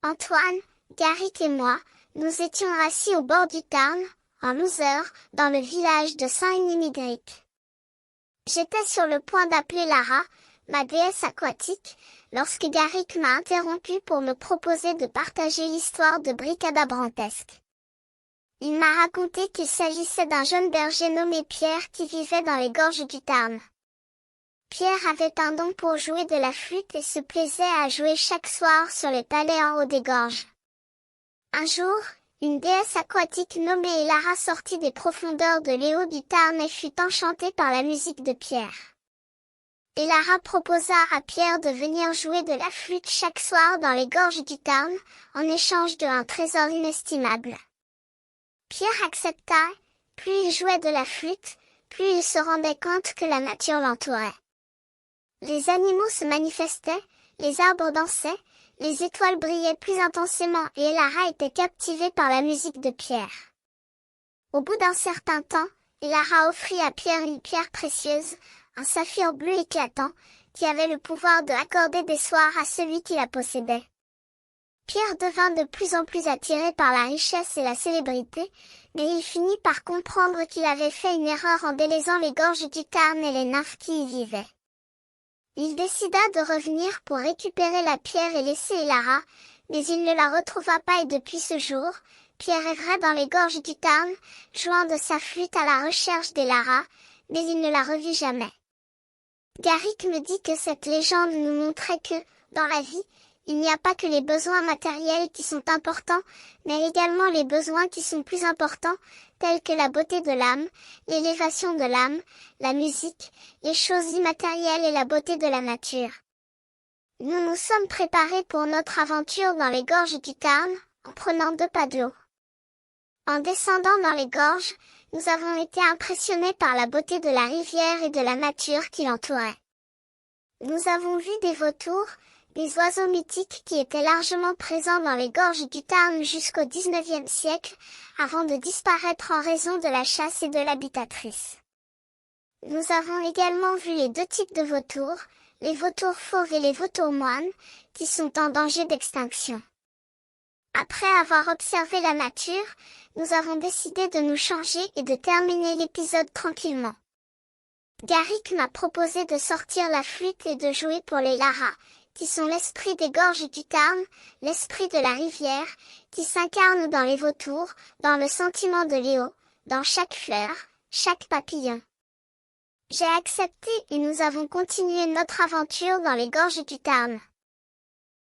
Antoine, Garrick et moi, nous étions assis au bord du Tarn, en loser, dans le village de Saint-Inigric. J'étais sur le point d'appeler Lara, ma déesse aquatique, lorsque Garrick m'a interrompu pour me proposer de partager l'histoire de Bricadabrantesque. Il m'a raconté qu'il s'agissait d'un jeune berger nommé Pierre qui vivait dans les gorges du Tarn. Pierre avait un don pour jouer de la flûte et se plaisait à jouer chaque soir sur les palais en haut des gorges. Un jour, une déesse aquatique nommée Lara sortit des profondeurs de l'éau du Tarn et fut enchantée par la musique de Pierre. Lara proposa à Pierre de venir jouer de la flûte chaque soir dans les gorges du Tarn, en échange d'un trésor inestimable. Pierre accepta, plus il jouait de la flûte, plus il se rendait compte que la nature l'entourait. Les animaux se manifestaient, les arbres dansaient, les étoiles brillaient plus intensément et Lara était captivée par la musique de Pierre. Au bout d'un certain temps, Lara offrit à Pierre une pierre précieuse, un saphir bleu éclatant, qui avait le pouvoir de accorder des soirs à celui qui la possédait. Pierre devint de plus en plus attiré par la richesse et la célébrité, mais il finit par comprendre qu'il avait fait une erreur en délaissant les gorges du Tarn et les nymphes qui y vivaient. Il décida de revenir pour récupérer la pierre et laisser Lara, mais il ne la retrouva pas et depuis ce jour, Pierre errait dans les gorges du Tarn, jouant de sa flûte à la recherche d'Lara, mais il ne la revit jamais. Garrick me dit que cette légende nous montrait que, dans la vie, il n'y a pas que les besoins matériels qui sont importants, mais également les besoins qui sont plus importants, tels que la beauté de l'âme, l'élévation de l'âme, la musique, les choses immatérielles et la beauté de la nature. Nous nous sommes préparés pour notre aventure dans les gorges du Tarn, en prenant 2 pas d'eau. En descendant dans les gorges, nous avons été impressionnés par la beauté de la rivière et de la nature qui l'entourait. Nous avons vu des vautours, des oiseaux mythiques qui étaient largement présents dans les gorges du Tarn jusqu'au XIXe siècle, avant de disparaître en raison de la chasse et de l'habitatrice. Nous avons également vu les 2 types de vautours, les vautours fauves et les vautours moines, qui sont en danger d'extinction. Après avoir observé la nature, nous avons décidé de nous changer et de terminer l'épisode tranquillement. Garrick m'a proposé de sortir la flûte et de jouer pour les Lara, qui sont l'esprit des gorges du Tarn, l'esprit de la rivière, qui s'incarne dans les vautours, dans le sentiment de l'éau, dans chaque fleur, chaque papillon. J'ai accepté et nous avons continué notre aventure dans les gorges du Tarn.